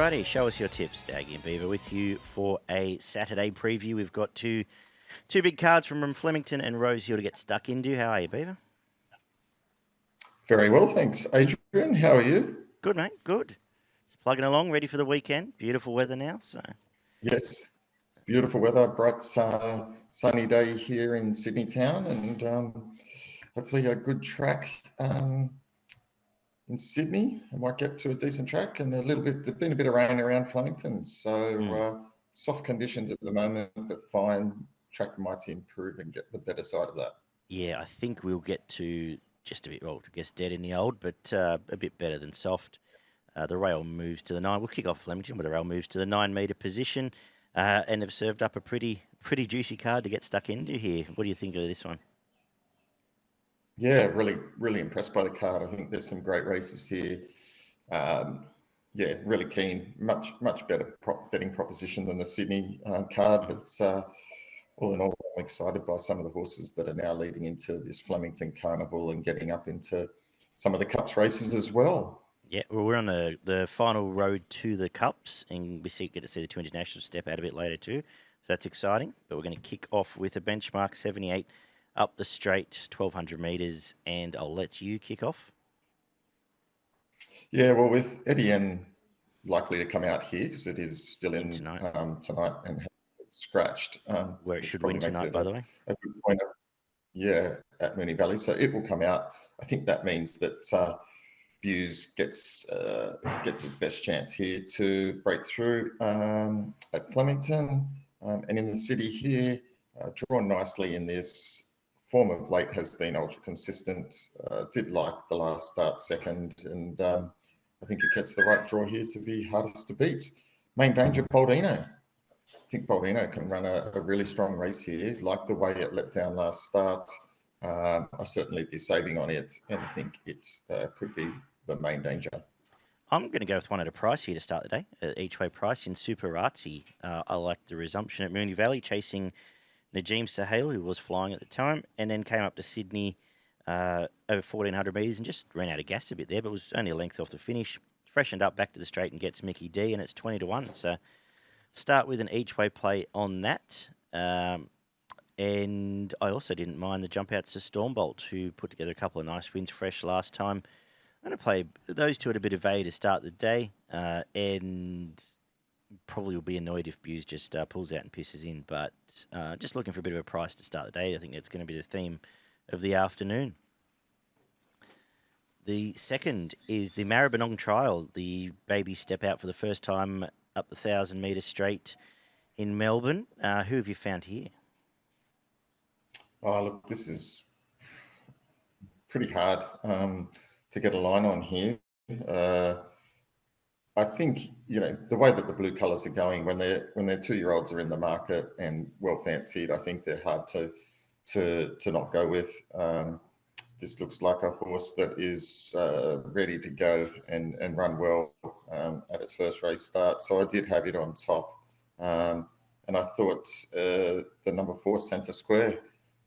Alrighty, show us your tips. Daggy and Beaver with you for a Saturday preview. We've got two big cards from Flemington and Rosehill to get stuck into. How are you, Beaver? Very well, thanks. Adrian, how are you? Good, mate. Good. Just plugging along, ready for the weekend. Beautiful weather now. So Yes, beautiful weather, bright sunny day here in Sydney town, and hopefully a good track in Sydney. I might get to a decent track, and there's been a bit of rain around Flemington, so soft conditions at the moment, but fine. Track might improve and get the better side of that. Yeah, I think we'll get to just a bit, I guess dead in the old, but a bit better than soft. The rail moves to the 9. We'll kick off Flemington, but the rail moves to the 9-metre position, and they've served up a pretty juicy card to get stuck into here. What do you think of this one? Yeah, really impressed by the card. I think there's some great races here. Yeah, really keen. Much better betting proposition than the Sydney card, but all in all, I'm excited by some of the horses that are now leading into this Flemington Carnival and getting up into some of the Cups races as well. Yeah, well, we're on the final road to the Cups, and we get to see the two internationals step out a bit later too. So that's exciting. But we're going to kick off with a benchmark 78 up the straight, 1,200 metres, and I'll let you kick off. Yeah, well, with Eddie N likely to come out here because it is still in tonight and scratched. Where it should win tonight, by the way. A good point at Moonee Valley. So it will come out. I think that means that Buse gets its best chance here to break through at Flemington. And in the city here, drawn nicely in this. Form of late has been ultra consistent. Did like the last start second, and I think it gets the right draw here to be hardest to beat. Main danger, Baldino. I think Baldino can run a really strong race here. Like the way it let down last start, I'll certainly be saving on it, and I think it could be the main danger. I'm going to go with one at a price here to start the day, each way price in Suparazi. I like the resumption at Moonee Valley, chasing Najim Sahel, who was flying at the time, and then came up to Sydney over 1,400 metres and just ran out of gas a bit there, but was only a length off the finish. Freshened up back to the straight and gets Mickey D, and it's 20-1. So start with an each-way play on that. And I also didn't mind the jump out to Stormbolt, who put together a couple of nice wins fresh last time. I'm going to play those two at a bit of value to start the day, and probably will be annoyed if Buse just pulls out and pisses in, but just looking for a bit of a price to start the day. I think that's going to be the theme of the afternoon. The second is the Maribyrnong Trial. The babies step out for the first time up the 1,000-metre straight in Melbourne. Who have you found here? Oh, look, this is pretty hard to get a line on here. I think, the way that the blue colours are going, when their 2-year-olds are in the market and well fancied, I think they're hard to not go with. This looks like a horse that is ready to go and run well at its first race start. So I did have it on top. And I thought the number 4, Centre Square,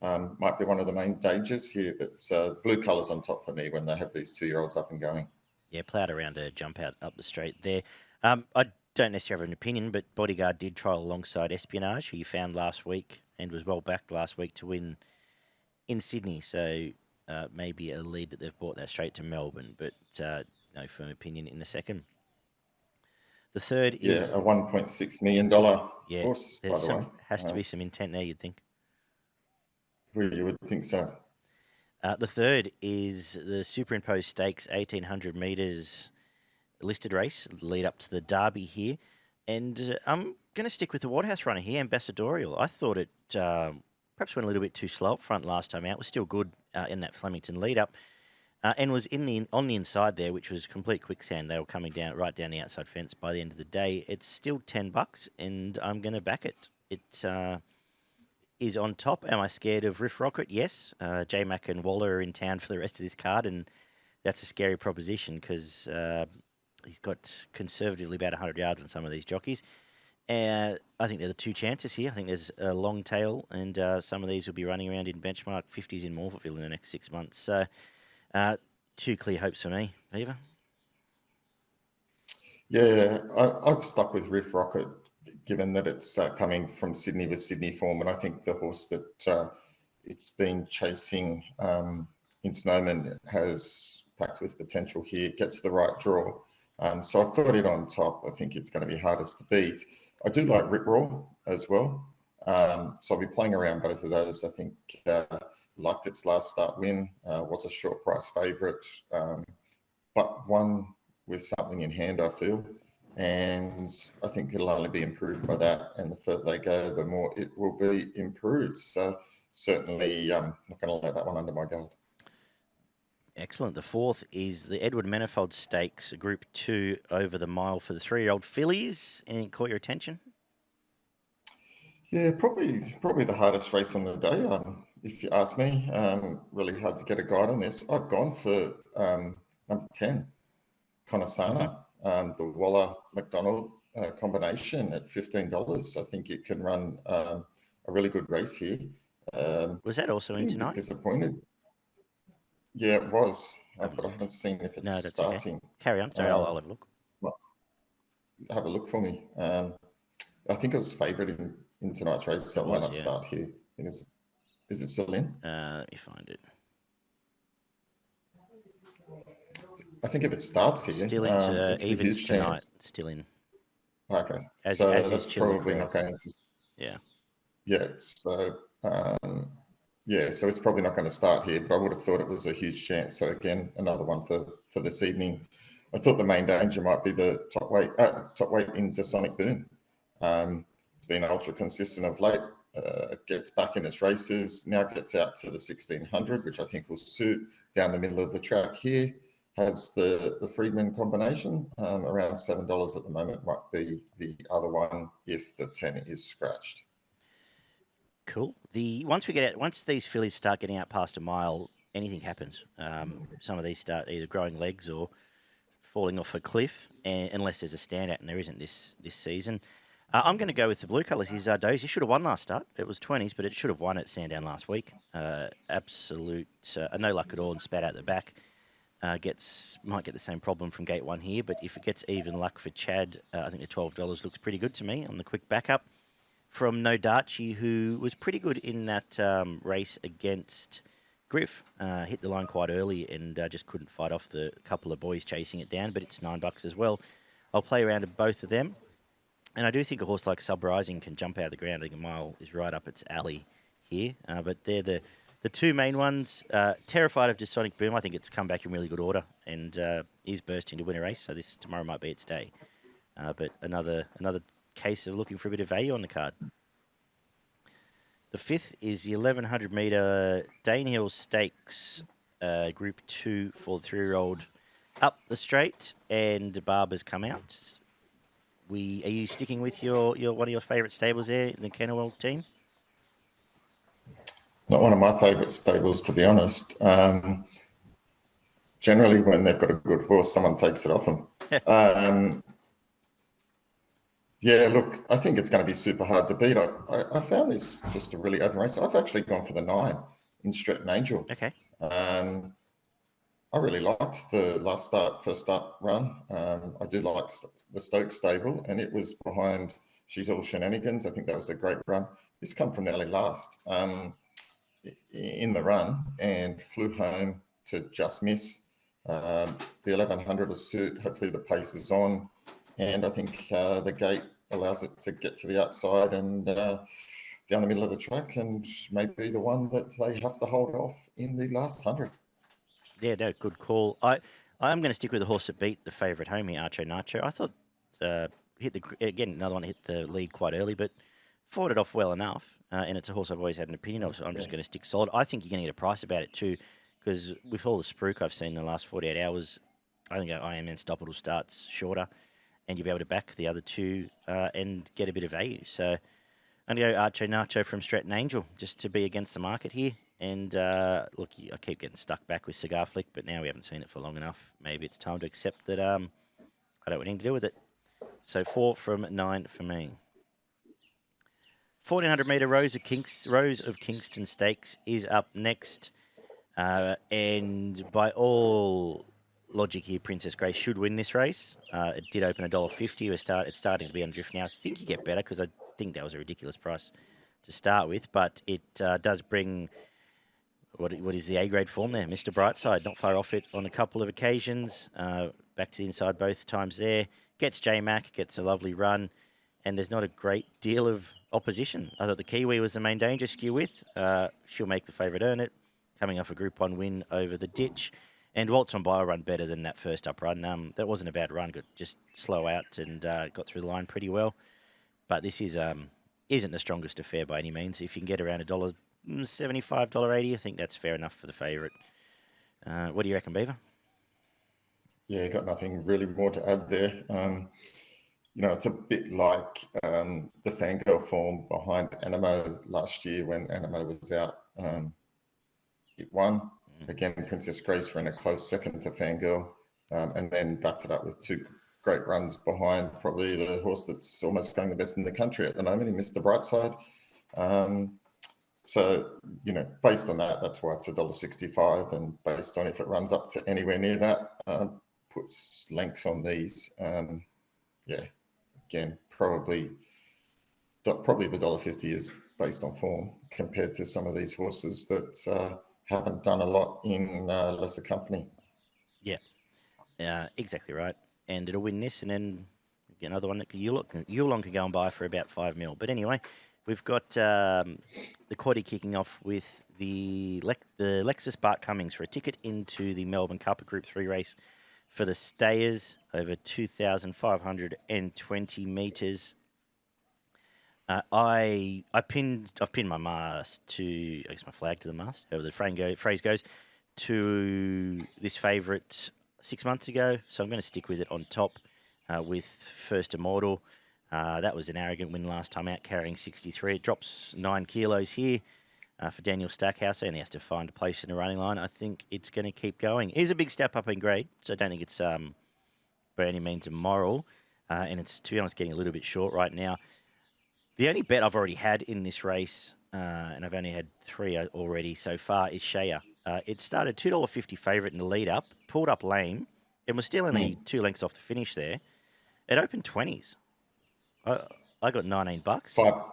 might be one of the main dangers here. But blue colours on top for me when they have these 2-year-olds up and going. Yeah, ploughed around a jump out up the straight there. I don't necessarily have an opinion, but Bodyguard did trial alongside Espionage, who you found last week and was well backed last week to win in Sydney. So maybe a lead that they've brought that straight to Melbourne, but no firm opinion in the second. The third is... Yeah, a $1.6 million horse, by the way. Has to be some intent there, you'd think. Well, you would think so. The third is the Superimposed Stakes, 1,800 metres listed race, lead up to the Derby here. And I'm going to stick with the Waterhouse runner here, Ambassadorial. I thought it perhaps went a little bit too slow up front last time out. It was still good in that Flemington lead up and was on the inside there, which was complete quicksand. They were coming down right down the outside fence by the end of the day. It's still $10, and I'm going to back it. It is on top. Am I scared of Riff Rocket? Yes. J-Mac and Waller are in town for the rest of this card, and that's a scary proposition because he's got conservatively about 100 yards on some of these jockeys. I think they're the two chances here. I think there's a long tail, and some of these will be running around in benchmark 50s in Morphettville in the next 6 months. So 2 clear hopes for me. Beaver? Yeah, I've stuck with Riff Rocket, given that it's coming from Sydney with Sydney form, and I think the horse that it's been chasing in Snowman has packed with potential here, gets the right draw. So I've got it on top. I think it's going to be hardest to beat. I do like Rip Roar as well. So I'll be playing around both of those. I think liked its last start win, was a short price favourite, but one with something in hand, I feel. And I think it'll only be improved by that. And the further they go, the more it will be improved. So certainly not going to let that one under my guard. Excellent. The fourth is the Edward Manifold Stakes, Group 2 over the mile for the 3-year-old fillies. Anything caught your attention? Yeah, probably the hardest race on the day, if you ask me. Really hard to get a guide on this. I've gone for number 10, Conasana, the Waller McDonald combination at $15. I think it can run a really good race here. Was that also in Being a bit tonight? disappointed. Yeah, it was, but I haven't seen if it's starting. Okay. Carry on. Sorry, I'll have a look. Have a look for me. I think it was favourite in tonight's race, so why not start here? Is it still in? Let me find it. I think if it starts here, still into it's evens tonight. Chance. Still in. Okay, as that's is probably not going to. Yeah. Yeah. So so it's probably not going to start here, but I would have thought it was a huge chance. So again, another one for this evening. I thought the main danger might be the top weight into Sonic Boom. It's been ultra consistent of late. It gets back in its races, now gets out to the 1600, which I think will suit down the middle of the track here. Has the Friedman combination, around $7 at the moment, might be the other one if the 10 is scratched. Cool. Once these fillies start getting out past a mile, anything happens. Some of these start either growing legs or falling off a cliff, unless there's a standout, and there isn't this season. I'm going to go with the blue colours. Here's Zardoz. He should have won last start. It was 20s, but it should have won at Sandown last week. Absolute no luck at all and spat out the back. Might get the same problem from gate 1 here, but if it gets even luck for Chad, I think the $12 looks pretty good to me on the quick backup from Nodachi, who was pretty good in that race against Griff. Hit the line quite early and just couldn't fight off the couple of boys chasing it down, but it's $9 as well. I'll play around to both of them. And I do think a horse like Subrising can jump out of the ground. I think a mile is right up its alley here. But they're the two main ones. Terrified of just Sonic Boom. I think it's come back in really good order and is bursting to win a race. So this tomorrow might be its day. But another case of looking for a bit of value on the card. The fifth is the 1100 metre Danehill Stakes, Group 2 for the 3-year-old up the straight, and Barber's come out. Are you sticking with your one of your favourite stables there in the Kennel team? Not one of my favourite stables, to be honest. Generally, when they've got a good horse, someone takes it off them. Yeah, look, I think it's going to be super hard to beat. I found this just a really open race. I've actually gone for the 9 in Stretan Angel. Okay. I really liked the first start run. I do like the Stoke stable, and it was behind She's All Shenanigans. I think that was a great run. This come from nearly last in the run and flew home to just miss. The 1100 will suit. Hopefully the pace is on. And I think the gate allows it to get to the outside and down the middle of the track, and maybe the one that they have to hold off in the last 100. Yeah, no, good call. I'm going to stick with the horse that beat the favourite home here, Archo Nacho. I thought another one hit the lead quite early, but fought it off well enough. And it's a horse I've always had an opinion of, so I'm just going to stick solid. I think you're going to get a price about it too, because with all the spruik I've seen in the last 48 hours, I think I Am Unstoppable starts shorter, and you'll be able to back the other two and get a bit of value. So I'm going to go Archo Nacho from Stretan Angel, just to be against the market here. And look, I keep getting stuck back with Cigar Flick, but now we haven't seen it for long enough. Maybe it's time to accept that I don't want anything to do with it. So 4 from 9 for me. 1400 metre Rose of Kingston Stakes is up next. And by all logic here, Princess Grace should win this race. It did open $1.50. It's starting to be on drift now. I think you get better because I think that was a ridiculous price to start with, but it does bring what is the A-grade form there, Mr. Brightside, not far off it on a couple of occasions. Back to the inside both times there. Gets J-Mac, gets a lovely run, and there's not a great deal of opposition. I thought the Kiwi was the main danger skew with. She'll make the favourite earn it, coming off a Group 1 win over the ditch. And Waltz on Bio run better than that first up run. That wasn't a bad run, got just slow out and got through the line pretty well. But this is isn't the strongest affair by any means. If you can get around $1.75, $1.80, I think that's fair enough for the favourite. What do you reckon, Beaver? Yeah, got nothing really more to add there. You know, it's a bit like the Fangirl form behind Animo last year when Animo was out. It won. Again, Princess Grace ran a close second to Fangirl, and then backed it up with two great runs behind probably the horse that's almost going the best in the country at the moment, in Mr. Brightside. So, you know, based on that, that's why it's $1.65, and based on if it runs up to anywhere near that, puts lengths on these. Yeah, again, probably the $1.50 is based on form compared to some of these horses that haven't done a lot in lesser company. Yeah, exactly right. And it'll win this, and then get another one that Yulong can go and buy for about $5 million. But anyway, we've got the quaddie kicking off with the Lexus Bart Cummings for a ticket into the Melbourne Cup, a Group 3 race for the stayers over 2,520 metres. I've pinned my mast to, I guess my flag to the mast, however the phrase goes, to this favourite 6 months ago. So I'm going to stick with it on top with First Immortal. That was an arrogant win last time out, carrying 63. It drops 9 kilos here for Daniel Stackhouse, and he has to find a place in the running line. I think it's going to keep going. It is a big step up in grade, so I don't think it's by any means immoral. And it's, to be honest, getting a little bit short right now. The only bet I've already had in this race, and I've only had 3 already so far, is Shea. It started $2.50 favourite in the lead up, pulled up lame, and was still only 2 lengths off the finish there. It opened 20s. I got $19.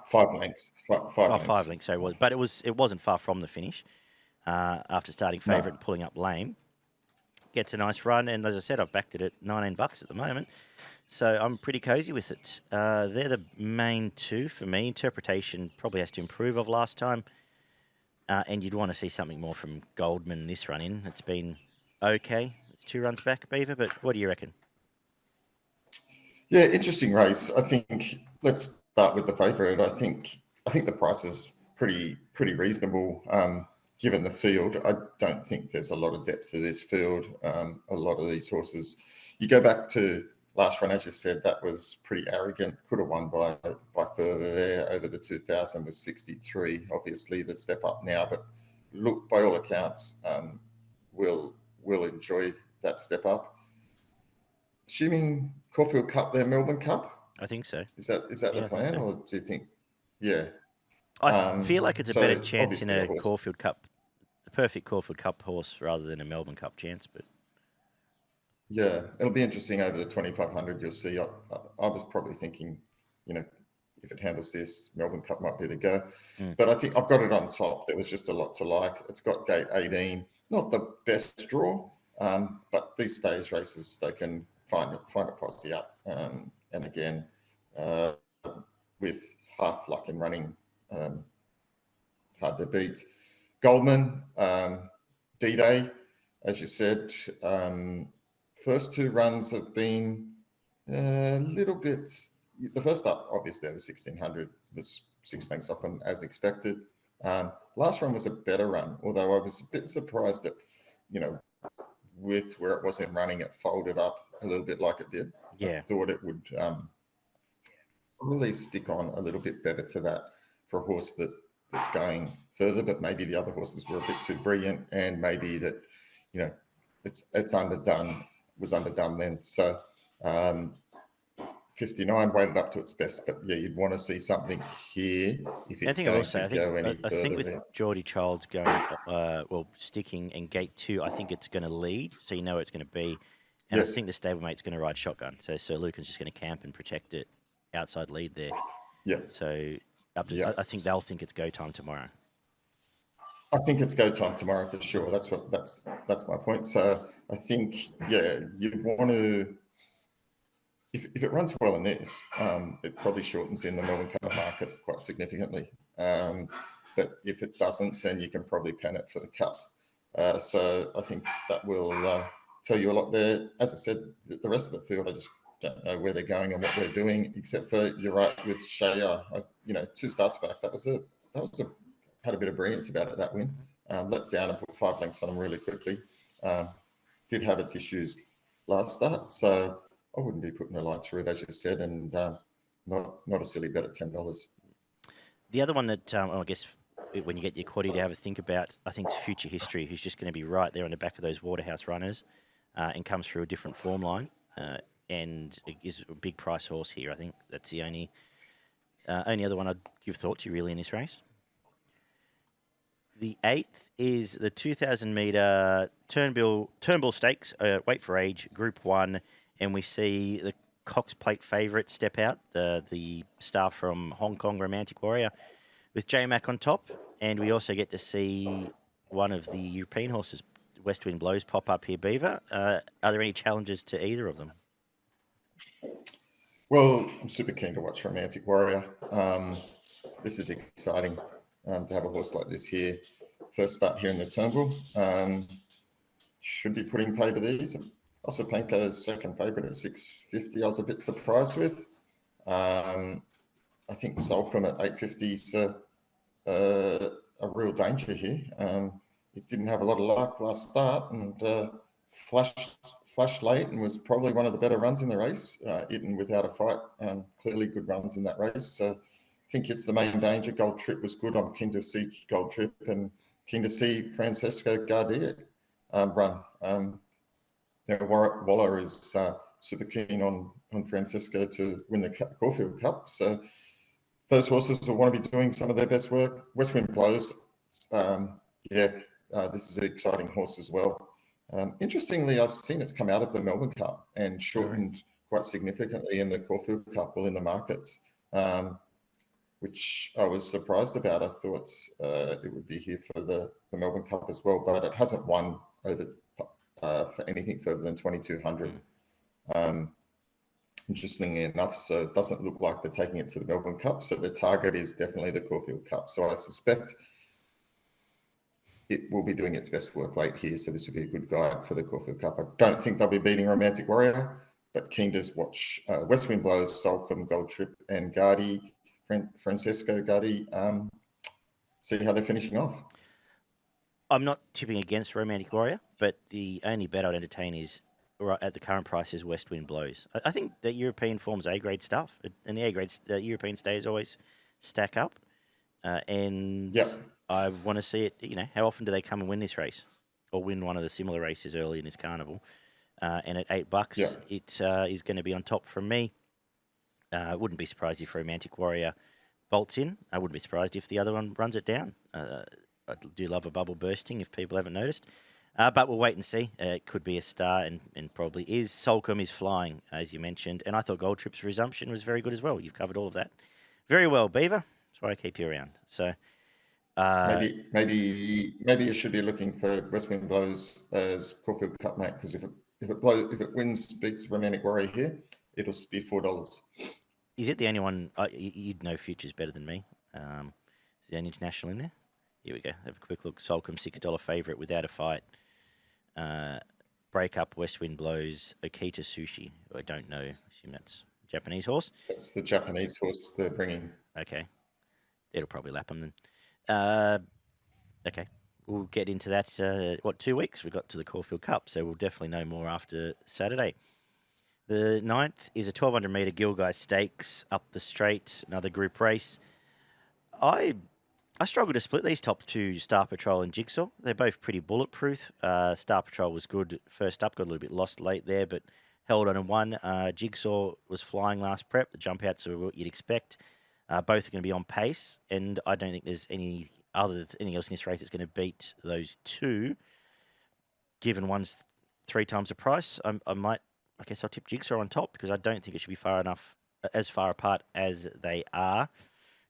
Five lengths. Five lengths. So it was, but it wasn't far from the finish. After starting favourite and pulling up lame, gets a nice run, and as I said, I've backed it at $19 at the moment. So I'm pretty cosy with it. They're the main two for me. Interpretation probably has to improve of last time. And you'd want to see something more from Goldman this run in. It's been okay. It's 2 runs back, Beaver, but what do you reckon? Yeah, interesting race. I think let's start with the favourite. I think the price is pretty reasonable given the field. I don't think there's a lot of depth to this field. A lot of these horses, you go back to last run, as you said, that was pretty arrogant. Could have won by further there. Over the 2,000 was 63. Obviously, the step up now, but look, by all accounts, will enjoy that step up. Assuming Caulfield Cup, their Melbourne Cup. I think so. Is that the plan, or do you think? Yeah. I feel like it's a better chance in a Caulfield Cup, a perfect Caulfield Cup horse, rather than a Melbourne Cup chance, but. Yeah, it'll be interesting over the 2,500. You'll see. I was probably thinking, you know, if it handles this, Melbourne Cup might be the go. But I think I've got it on top. There was just a lot to like. It's got gate 18, not the best draw, but these days races they can find a posse up. And again, with half luck in running, hard to beat. Goldman, D-Day, as you said. First 2 runs have been a little bit. The first up, obviously, over 1,600 was 6 lengths off, and as expected. Last run was a better run, although I was a bit surprised that, you know, with where it was in running, it folded up a little bit like it did. Yeah. I thought it would really stick on a little bit better to that for a horse that's going further, but maybe the other horses were a bit too brilliant, and maybe that, you know, it's underdone. Was underdone then. So 59 weighted up to its best, but yeah, you'd want to see something here if And I it's think I will going say, to go any I think further with there. Geordie Childs going, sticking and gate 2, I think it's going to lead, so you know where it's going to be. And I Yes, think the stablemate is going to ride shotgun, so Sir Lucan's just going to camp and protect it outside lead there. yeah, So yeah. I think they'll think it's go time tomorrow. I think it's go time tomorrow for sure. That's my point. So I think you want to. If it runs well in this, it probably shortens in the Melbourne Cup market quite significantly. But if it doesn't, then you can probably pen it for the Cup. So I think that will tell you a lot there. As I said, the rest of the field, I just don't know where they're going and what they're doing, except for you're right with Shea. 2 starts back, that was a had a bit of brilliance about it, that win. Let down and put 5 lengths on them really quickly. Did have its issues last start, so I wouldn't be putting a light through it, as you said, and not a silly bet at $10. The other one that I guess when you get your quaddy to have a think about, I think is Future History, who's just going to be right there on the back of those Waterhouse runners, and comes through a different form line, and is a big price horse here. I think that's the only other one I'd give thought to really in this race. The 8th is the 2,000 metre Turnbull Stakes, weight for age, Group 1, and we see the Cox Plate favourite step out, the star from Hong Kong, Romantic Warrior, with J-Mac on top, and we also get to see one of the European horses, West Wind Blows, pop up here, Beaver. Are there any challenges to either of them? Well, I'm super keen to watch Romantic Warrior. This is exciting to have a horse like this here. First start here in the Turnbull. Should be putting play to these. Also, Panko's second favourite at 650. I was a bit surprised with. I think Solcombe at 850 is a real danger here. It didn't have a lot of luck last start and flashed late and was probably one of the better runs in the race, even without a fight. Clearly good runs in that race. So I think it's the main danger. Gold Trip was good. I'm keen to see Gold Trip and keen to see Francesco Gardia run. Waller is super keen on Francesco to win the Caulfield Cup. So those horses will want to be doing some of their best work. West Wind Blows, this is an exciting horse as well. Interestingly, I've seen it's come out of the Melbourne Cup and shortened quite significantly in the Caulfield Cup or in the markets, which I was surprised about. I thought it would be here for the Melbourne Cup as well, but it hasn't won over for anything further than 2,200. Interestingly enough, so it doesn't look like they're taking it to the Melbourne Cup. So the target is definitely the Caulfield Cup. So I suspect it will be doing its best work late here. So this will be a good guide for the Caulfield Cup. I don't think they'll be beating Romantic Warrior, but keen to watch West Wind Blows, Solcombe, Gold Trip, and Gardy, Francesco Gardy, see how they're finishing off. I'm not tipping against Romantic Warrior, but the only bet I'd entertain is at the current price is West Wind Blows. I think that European form's A-grade stuff, and the A-grade European stays always stack up, and I want to see it. How often do they come and win this race, or win one of the similar races early in this carnival? And at $8, it is going to be on top from me. I wouldn't be surprised if Romantic Warrior bolts in. I wouldn't be surprised if the other one runs it down. I do love a bubble bursting if people haven't noticed. But we'll wait and see. It could be a star and probably is. Solcombe is flying, as you mentioned. And I thought Gold Trip's resumption was very good as well. You've covered all of that very well, Beaver. That's why I keep you around. So maybe you should be looking for West Wind Blows as Caulfield Cup mate, because if it wins, beats Romantic Warrior here, it'll be $4. Is it the only one? You'd know futures better than me. Is the only international in there? Here we go. Have a quick look. Solcombe, $6 favourite without a fight. Break up, West Wind Blows, Okita Sushi. I don't know. I assume that's a Japanese horse. That's the Japanese horse they're bringing. Okay. It'll probably lap them then. Okay. We'll get into that, 2 weeks? We got to the Caulfield Cup, so we'll definitely know more after Saturday. The 9th is a 1,200 metre Gilgai Stakes up the straight, another group race. I struggle to split these top two, Star Patrol and Jigsaw. They're both pretty bulletproof. Star Patrol was good first up, got a little bit lost late there, but held on and won. Jigsaw was flying last prep. The jump outs are what you'd expect. Both are going to be on pace, and I don't think there's anything else in this race that's going to beat those two. Given one's 3 times the price, I guess I'll tip Jigsaw on top because I don't think it should be as far apart as they are.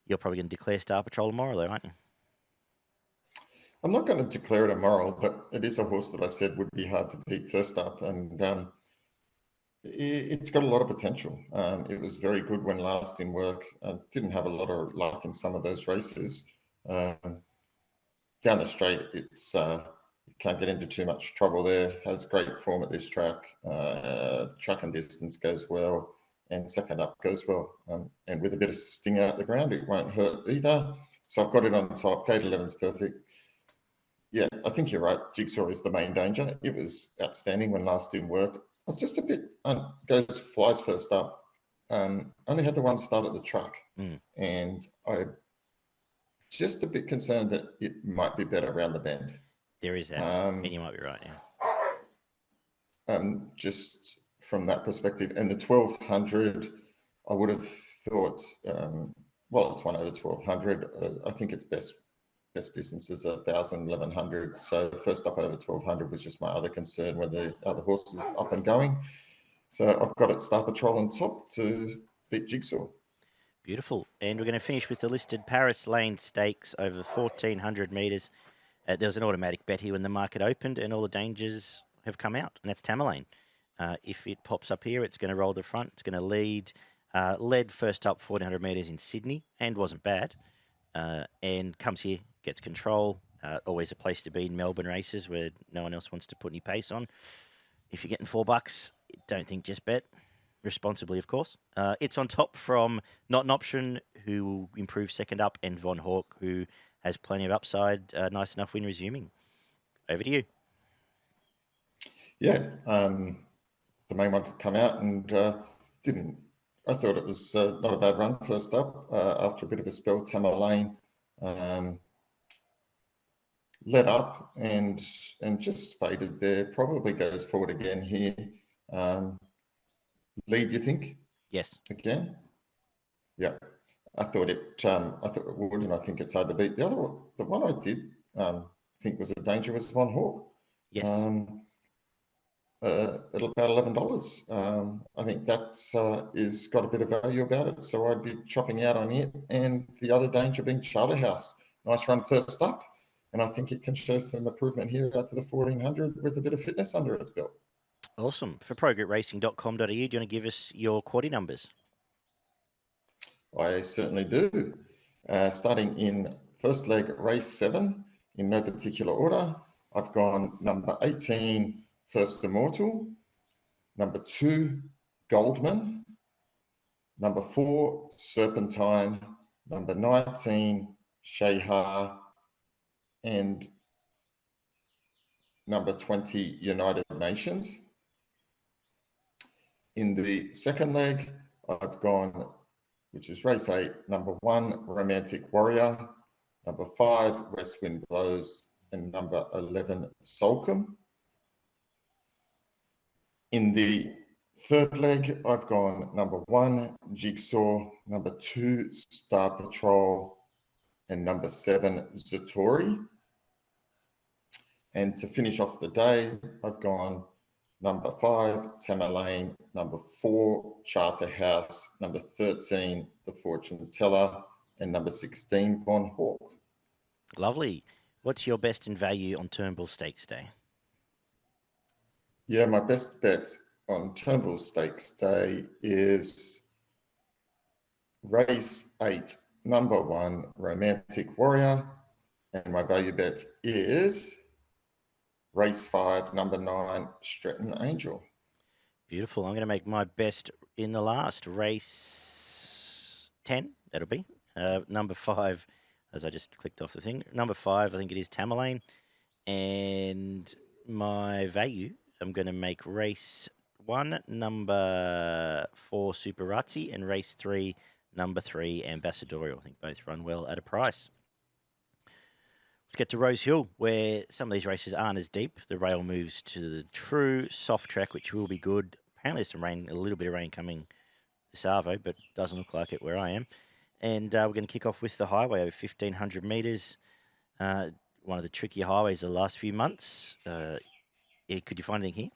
You're probably going to declare Star Patrol tomorrow, though, aren't you? I'm not going to declare it immoral, but it is a horse that I said would be hard to beat first up, and it's got a lot of potential. It was very good when last in work. Didn't have a lot of luck in some of those races. Down the straight, it's you can't get into too much trouble there. Has great form at this track. Track and distance goes well, and second up goes well. And with a bit of sting out the ground, it won't hurt either. So I've got it on top. Gate 11's perfect. Yeah, I think you're right. Jigsaw is the main danger. It was outstanding when last in work. I was just a bit flies first up. Only had the one start at the track, and I'm just a bit concerned that it might be better around the bend. There is that, and you might be right. Yeah. Just from that perspective, and the 1200, I would have thought. It's 1 over 1200. I think its best distances are 1,000, 1,100. So first up over 1,200 was just my other concern when the other horse is up and going. So I've got it Star Patrol on top to beat Jigsaw. Beautiful. And we're going to finish with the listed Paris Lane Stakes over 1,400 metres. There was an automatic bet here when the market opened and all the dangers have come out, and that's Tamerlane. If it pops up here, it's going to roll the front. It's going to lead. Led first up 1,400 metres in Sydney and wasn't bad. And comes here, gets control. Always a place to be in Melbourne races where no one else wants to put any pace on. If you're getting $4, don't think just bet. Responsibly, of course. It's on top from Not an Option, who will improve second up, and Von Hawk, who has plenty of upside. Nice enough win resuming. Over to you. Yeah, the main one to come out and didn't. I thought it was not a bad run first up after a bit of a spell. Tamerlane led up and just faded there. Probably goes forward again here. Lead, you think? Yes. Again? Yeah. I thought it would, and I think it's hard to beat. The one I did think was a danger was Von Hawk. Yes. At about $11. I think that's is got a bit of value about it, so I'd be chopping out on it. And the other danger being Charterhouse. Nice run first up, and I think it can show some improvement here out to the 1,400 with a bit of fitness under its belt. Awesome. For progretracing.com.au, do you want to give us your quaddie numbers? I certainly do. Starting in first leg, race 7, in no particular order, I've gone number 18, First Immortal, number 2, Goldman, number 4, Serpentine, number 19, Shehar, and number 20, United Nations. In the second leg, I've gone, which is race 8, number 1, Romantic Warrior, number 5, West Wind Blows, and number 11, Solcombe. In the third leg, I've gone number 1, Jigsaw, number 2, Star Patrol, and number 7, Zatori. And to finish off the day, I've gone number 5, Tamerlane, number 4, Charterhouse, number 13, The Fortune Teller, and number 16, Von Hawk. Lovely. What's your best in value on Turnbull Stakes Day? Yeah, my best bet on Turnbull Stakes Day is race 8, number 1, Romantic Warrior. And my value bet is race 5, number 9, Stretan Angel. Beautiful. I'm going to make my best in the last race 10. That'll be number 5, as I just clicked off the thing. Number 5, I think it is Tamerlane. And my value, I'm going to make race 1, number 4, Suparazi, and race 3, number 3, Ambassadorial. I think both run well at a price. Let's get to Rosehill, where some of these races aren't as deep. The rail moves to the true soft track, which will be good. apparently there's some rain, a little bit of rain coming this Arvo, but doesn't look like it where I am. And we're going to kick off with the highway over 1,500 metres. One of the trickier highways of the last few months. Could you find anything here?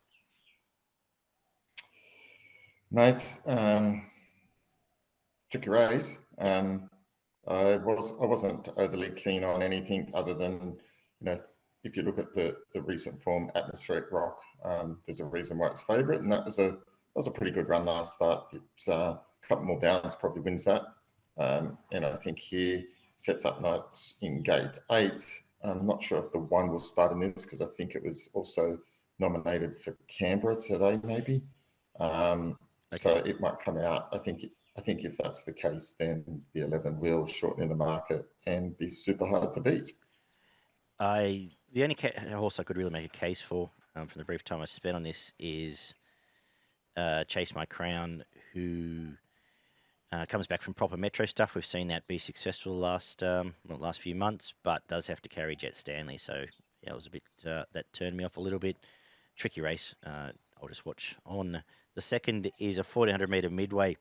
Mate, tricky race. I wasn't overly keen on anything other than, if you look at the recent form, Atmospheric Rock, there's a reason why it's favourite, and that was a pretty good run last start. It's a couple more bounds, probably wins that. And I think here sets up nice in gate 8. I'm not sure if the 1 will start in this because I think it was also nominated for Canberra today, maybe. So it might come out. I think if that's the case, then the 11 will shorten in the market and be super hard to beat. The only horse I could really make a case for from the brief time I spent on this is Chase My Crown, who comes back from proper metro stuff. We've seen that be successful last few months, but does have to carry Jet Stanley. So yeah, it was a bit that turned me off a little bit. Tricky race. I'll just watch on. The second is a 1,400 metre midway.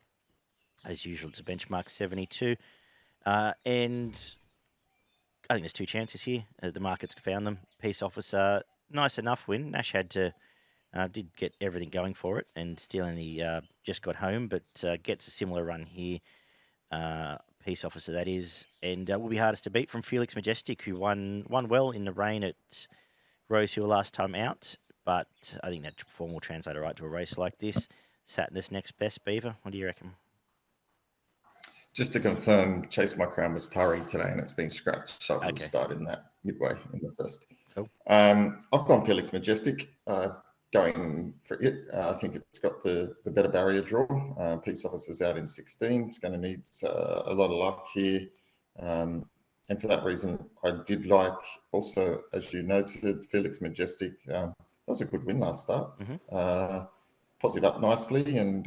As usual, it's a benchmark 72. And I think there's 2 chances here. The market's found them. Peace Officer, nice enough win. Nash had to, did get everything going for it and still only just got home, but gets a similar run here. Peace Officer, that is. And will be hardest to beat from Felix Majestic, who won well in the rain at Rosehill last time out. But I think that form will translate right to a race like this. Saturnus next best, Beaver. What do you reckon? Just to confirm, Chase My Crown was Tari today and it's been scratched, so it will start in that midway in the first. Cool. I've gone Felix Majestic, going for it. I think it's got the better barrier draw. Peace Officer's out in 16. It's going to need a lot of luck here. And for that reason, I did like also, as you noted, Felix Majestic. That was a good win last start. Mm-hmm. Posied up nicely and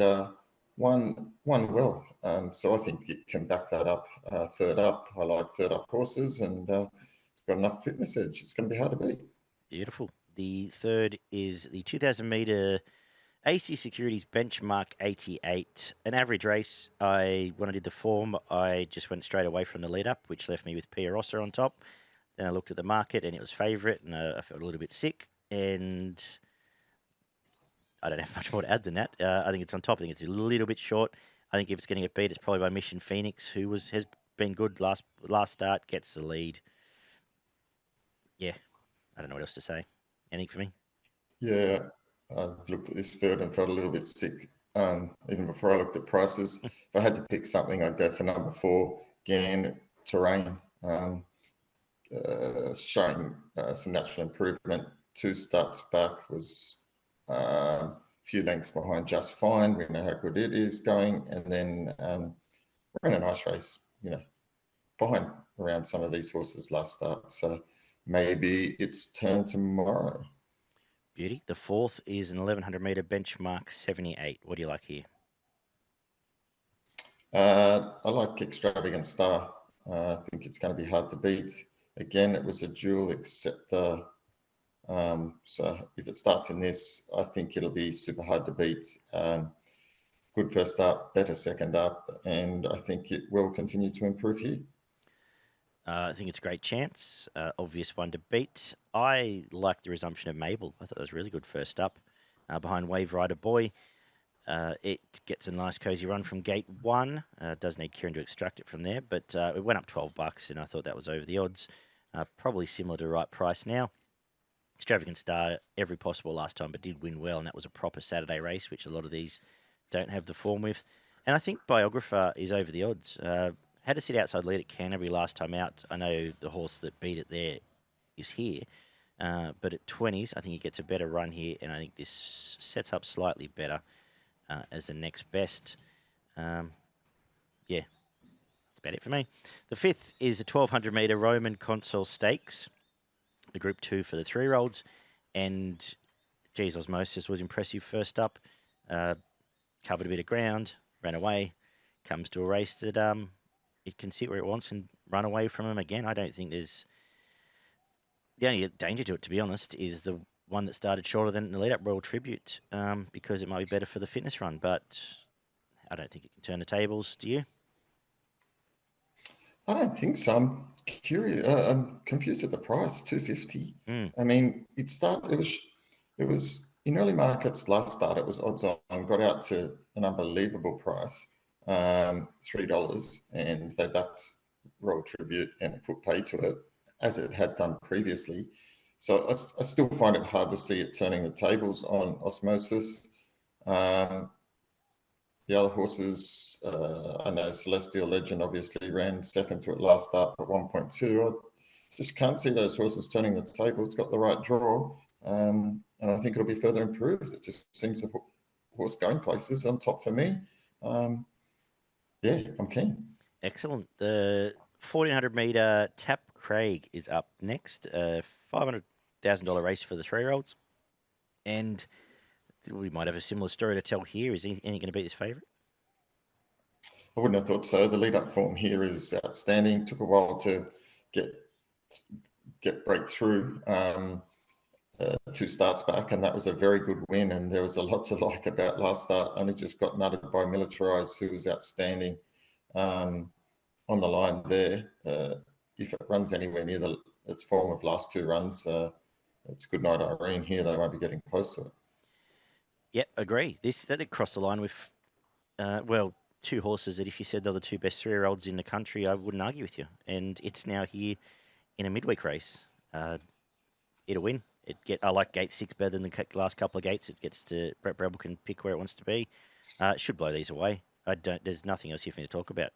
won well. So I think it can back that up. Third up, I like third up horses, and it's got enough fitness edge. It's going to be hard to beat. Beautiful. The third is the 2,000 metre AC Securities Benchmark 88. An average race. When I did the form, I just went straight away from the lead up, which left me with Pia Rossa on top. Then I looked at the market and it was favourite, and I felt a little bit sick. And I don't have much more to add than that. I think it's on top. I think it's a little bit short. I think if it's going to get beat, it's probably by Mission Phoenix, who has been good last start, gets the lead. Yeah, I don't know what else to say. Anything for me? Yeah, I looked at this third and felt a little bit sick. Even before I looked at prices, if I had to pick something, I'd go for number 4, Gan Terrain. Showing some natural improvement. 2 starts back was a few lengths behind Just Fine. We know how good it is going. And then ran a nice race, behind around some of these horses last start. So maybe it's turn tomorrow. Beauty. The fourth is an 1,100 metre benchmark 78. What do you like here? I like Extravagant Star. I think it's going to be hard to beat. Again, it was a dual, except so if it starts in this, I think it'll be super hard to beat. Good first up, better second up, and I think it will continue to improve here. I think it's a great chance. Obvious one to beat. I like the resumption of Mabel. I thought that was really good first up. Behind Wave Rider Boy. It gets a nice cozy run from gate 1. Does need Kieran to extract it from there, but it went up $12, and I thought that was over the odds. Probably similar to right price now. Extravagant Star, every possible last time, but did win well, and that was a proper Saturday race, which a lot of these don't have the form with. And I think Biographer is over the odds. Had to sit outside lead at Canterbury last time out. I know the horse that beat it there is here, but at 20s, I think he gets a better run here, and I think this sets up slightly better as the next best. Yeah, that's about it for me. The fifth is a 1,200 metre Roman Consul Stakes, the Group 2 for the 3-year-olds, and geez, Osmosis was impressive first up. Covered a bit of ground, ran away, comes to a race that it can sit where it wants and run away from him again. I don't think there's... The only danger to it, to be honest, is the one that started shorter than the lead-up, Royal Tribute, because it might be better for the fitness run, but I don't think it can turn the tables. Do you? I don't think so. I'm curious. I'm confused at the price, 250. Mm. I mean, it was in early markets last start. It was odds on. Got out to an unbelievable price, $3, and they backed Royal Tribute and put pay to it as it had done previously. So I still find it hard to see it turning the tables on Osmosis. The other horses, I know Celestial Legend obviously ran second to it last start at 1.2. I just can't see those horses turning the table. It's got the right draw, and I think it'll be further improved. It just seems the horse going places on top for me. Yeah, I'm keen. Excellent. The 1400 metre Tap Craig is up next. $500,000 race for the 3-year-olds. And we might have a similar story to tell here. Is any going to beat this favourite? I wouldn't have thought so. The lead-up form here is outstanding. Took a while to get breakthrough. 2 starts back, and that was a very good win. And there was a lot to like about last start. Only just got nutted by Militarized, who was outstanding on the line there. If it runs anywhere near its form of last 2 runs, it's good night Irene here. They won't be getting close to it. Yep, agree. That crossed the line with, 2 horses that if you said they're the 2 best 3-year-olds in the country, I wouldn't argue with you. And it's now here in a midweek race. It'll win. I like gate 6 better than the last couple of gates. It gets to Brett Brabble can pick where it wants to be. It should blow these away. There's nothing else here for me to talk about.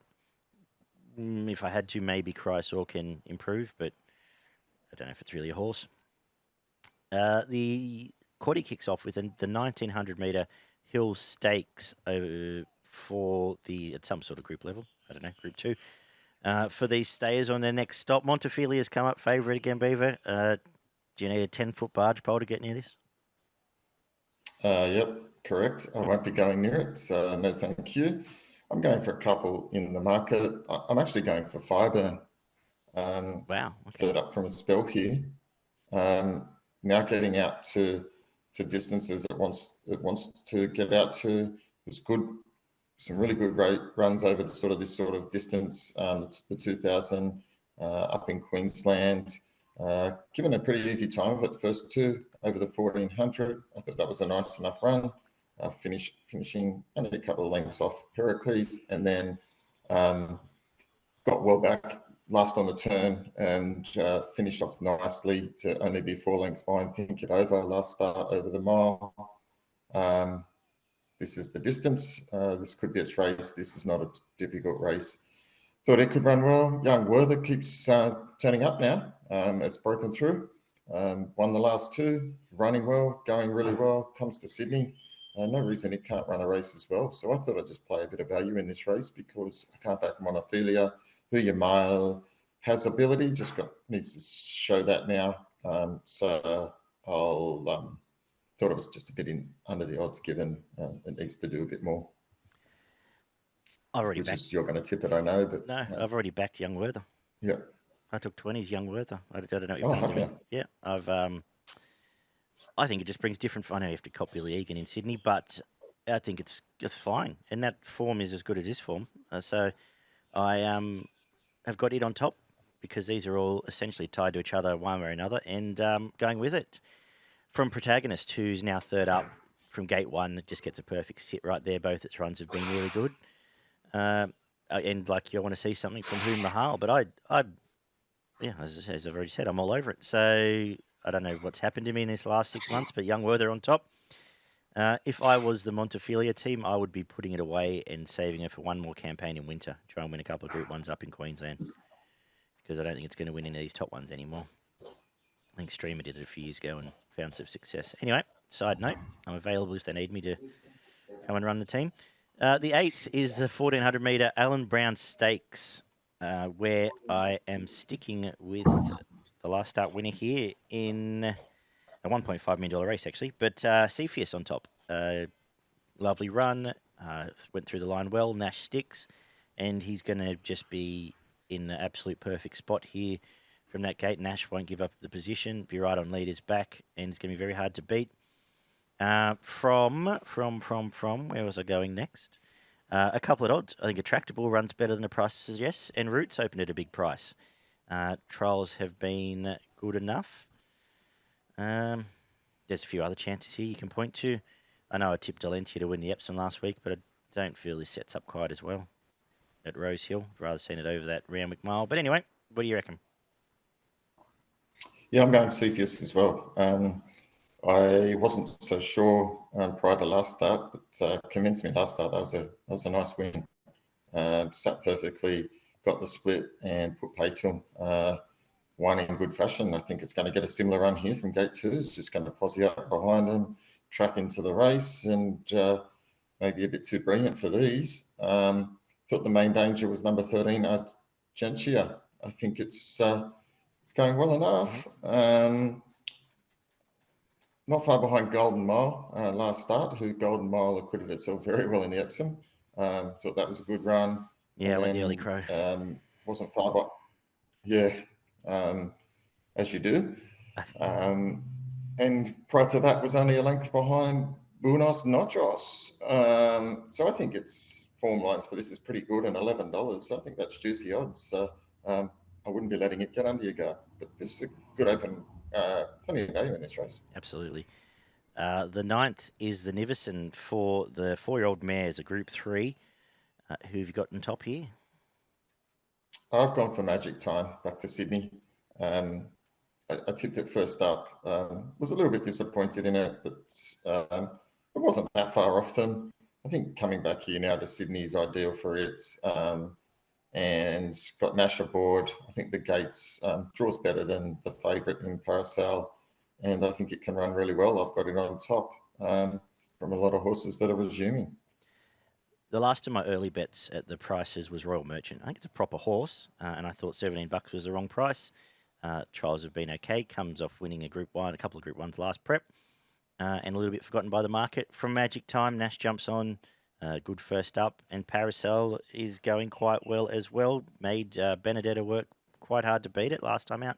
If I had to, maybe Chrysor can improve, but I don't know if it's really a horse. The quaddie kicks off with the 1900 metre Hill Stakes for at some sort of group level. I don't know, Group 2. For these stayers on their next stop, Montefiore has come up favourite again, Beaver. Do you need a 10-foot barge pole to get near this? Yep, correct. I won't be going near it, so no thank you. I'm going for a couple in the market. I'm actually going for Fireburn. Wow. Okay. Third up from a spell here. Now getting out to distances it wants to get out to. It's good. Some really good runs over this sort of distance. The 2000 up in Queensland. Given a pretty easy time of it, first 2 over the 1400. I thought that was a nice enough run. Finishing only a couple of lengths off Heracles, and then got well back last on the turn and finished off nicely to only be 4 lengths behind Think It Over last start over the mile. This is the distance. This could be its race. This is not a difficult race. Thought it could run well. Young Werther keeps turning up now. It's broken through. Won the last 2, running well, going really well. Comes to Sydney. No reason it can't run a race as well. So I thought I'd just play a bit of value in this race because I can't back Montefiore, who your mile has ability, needs to show that now. So I'll thought it was just a bit under the odds given. It needs to do a bit more. You're going to tip it, I know, but no, I've already backed Young Werther. Yeah, I took 20s Young Werther. I don't know what you've done to me. Yeah, I think it just brings different. I know you have to cop Billy Egan in Sydney, but I think it's fine, and that form is as good as this form. So I have got it on top because these are all essentially tied to each other one way or another, and going with it from Protagonist, who's now third up from gate 1. It just gets a perfect sit right there. Both its runs have been really good. And like you want to see something from Hoon Mahal, but as I've already said, I'm all over it. So I don't know what's happened to me in this last 6 months, but Young Werther on top. If I was the Montefiore team, I would be putting it away and saving it for one more campaign in winter. Try and win a couple of Group 1s up in Queensland because I don't think it's going to win any of these top ones anymore. I think Streamer did it a few years ago and found some success. Anyway, side note, I'm available if they need me to come and run the team. The 8th is the 1400 metre Allen Brown Stakes, where I am sticking with the last start winner here in a $1.5 million race, actually. But Cepheus on top. Lovely run. Went through the line well. Nash sticks. And he's going to just be in the absolute perfect spot here from that gate. Nash won't give up the position, be right on leader's back, and it's going to be very hard to beat. From where was I going next? A couple of odds. I think Attractable runs better than the price suggests, and Roots opened at a big price. Trials have been good enough. There's a few other chances here you can point to. I know I tipped Delentia to win the Epsom last week, but I don't feel this sets up quite as well at Rosehill. I'd rather seen it over that Randwick Mile. But anyway, what do you reckon? Yeah, I'm going Cepheus as well. I wasn't so sure prior to last start, but convinced me last start. That was a nice win. Sat perfectly, got the split, and put pay to him. Won in good fashion. I think it's going to get a similar run here from gate 2. It's just going to posse up behind him, track into the race, and maybe a bit too brilliant for these. Thought the main danger was number 13, Argentia. I think it's going well enough. Not far behind Golden Mile last start, who Golden Mile acquitted itself very well in the Epsom. Thought that was a good run. Yeah, I went the early crow. Wasn't far behind. Yeah, as you do. And prior to that was only a length behind Buenos Noches. So I think its form lines for this is pretty good, and $11. So I think that's juicy odds. So I wouldn't be letting it get under your guard. But this is a good open, plenty of value in this race. Absolutely. The 9th is the Nivison for the 4-year-old mares, a Group 3. Who have you got in top here? I've gone for Magic Time back to Sydney. I tipped it first up. Was a little bit disappointed in it, but it wasn't that far off them. I think coming back here now to Sydney is ideal for it. And got Nash aboard. I think the gates draws better than the favourite in Parasol, and I think it can run really well. I've got it on top from a lot of horses that are resuming. The last of my early bets at the prices was Royal Merchant. I think it's a proper horse, and I thought $17 was the wrong price. Trials have been okay. Comes off winning a Group 1, a couple of Group 1s last prep, and a little bit forgotten by the market. From Magic Time, Nash jumps on, good first up, and Parasol is going quite well as well. Made Benedetta work quite hard to beat it last time out.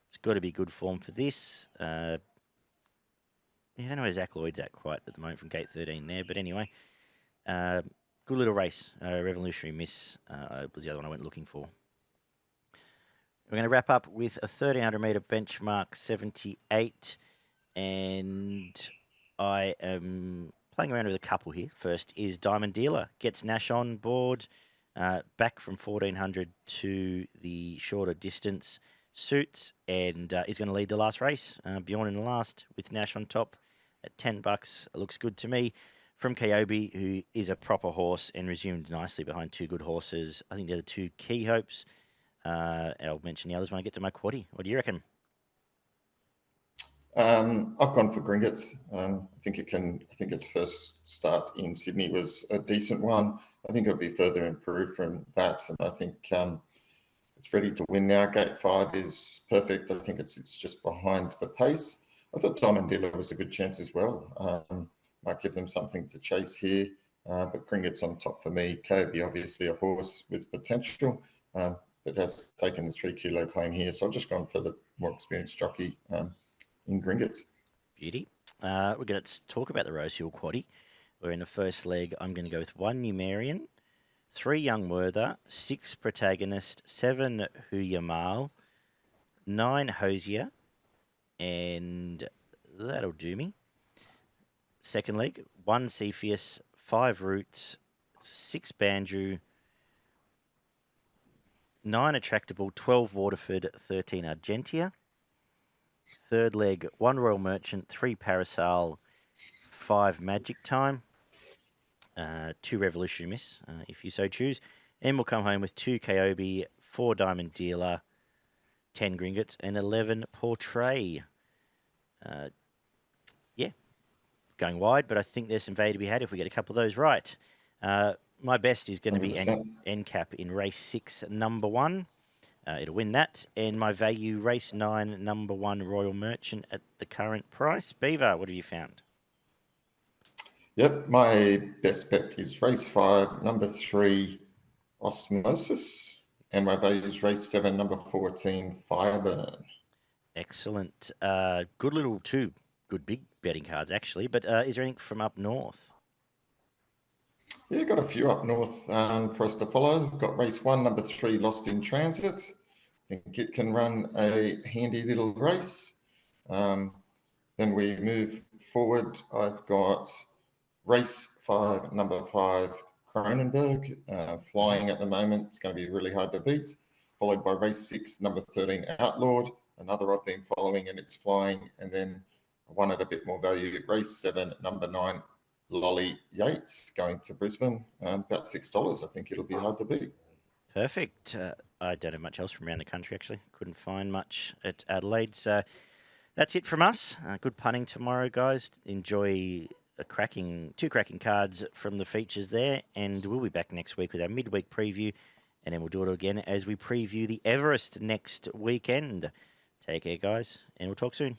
It's got to be good form for this. I don't know where Zach Lloyd's at quite at the moment from gate 13 there, but anyway, good little race. Revolutionary Miss was the other one I went looking for. We're going to wrap up with a 1,300 metre benchmark 78, and I am playing around with a couple here. First is Diamond Dealer. Gets Nash on board, back from 1,400 to the shorter distance. Suits, and is going to lead the last race. Bjorn in the last with Nash on top at $10. It looks good to me. From Kayobi, who is a proper horse and resumed nicely behind two good horses. I think they're the two key hopes. I'll mention the others when I get to my quaddie. What do you reckon? I've gone for Gringotts. I think its first start in Sydney was a decent one. I think it'll be further improved from that, and I think it's ready to win now. Gate 5 is perfect. I think it's just behind the pace. I thought Diamond Dealer was a good chance as well. Might give them something to chase here, but Gringotts on top for me. Kobe, obviously a horse with potential, but has taken the 3 kilo claim here. So I've just gone for the more experienced jockey in Gringotts. Beauty. We're going to talk about the Rosehill quaddie. We're in the first leg. I'm going to go with 1 Numerian, 3 Young Werther, 6 Protagonist, 7 Huyamal, 9 Hosier, and that'll do me. Second leg, 1 Cepheus, 5 Roots, 6 Bandrew, 9 Attractable, 12 Waterford, 13 Argentia. Third leg, 1 Royal Merchant, 3 Parasol, 5 Magic Time, 2 Revolutionary Miss, if you so choose. And we'll come home with 2 Kayobi, 4 Diamond Dealer, 10 Gringotts, and 11 Portray. Going wide, but I think there's some value to be had if we get a couple of those right. My best is going to be NCAP in race 6, number 1. It'll win that. And my value, race 9, number 1, Royal Merchant at the current price. Beaver, what have you found? Yep, my best bet is race 5, number 3, Osmosis. And my value is race 7, number 14, Fireburn. Excellent. Good little two good big betting cards, actually. But is there anything from up north? Yeah, got a few up north for us to follow. Got race 1, number 3, Lost in Transit. I think it can run a handy little race. Then we move forward. I've got race 5, number 5, Cronenberg, flying at the moment. It's going to be really hard to beat. Followed by race 6, number 13, Outlawed. Another I've been following and it's flying. And then one at a bit more value, race 7, number 9, Lolly Yates, going to Brisbane. About $6. I think it'll be hard to beat. Perfect. I don't have much else from around the country, actually. Couldn't find much at Adelaide. So that's it from us. Good punting tomorrow, guys. Enjoy two cracking cards from the features there. And we'll be back next week with our midweek preview. And then we'll do it again as we preview the Everest next weekend. Take care, guys. And we'll talk soon.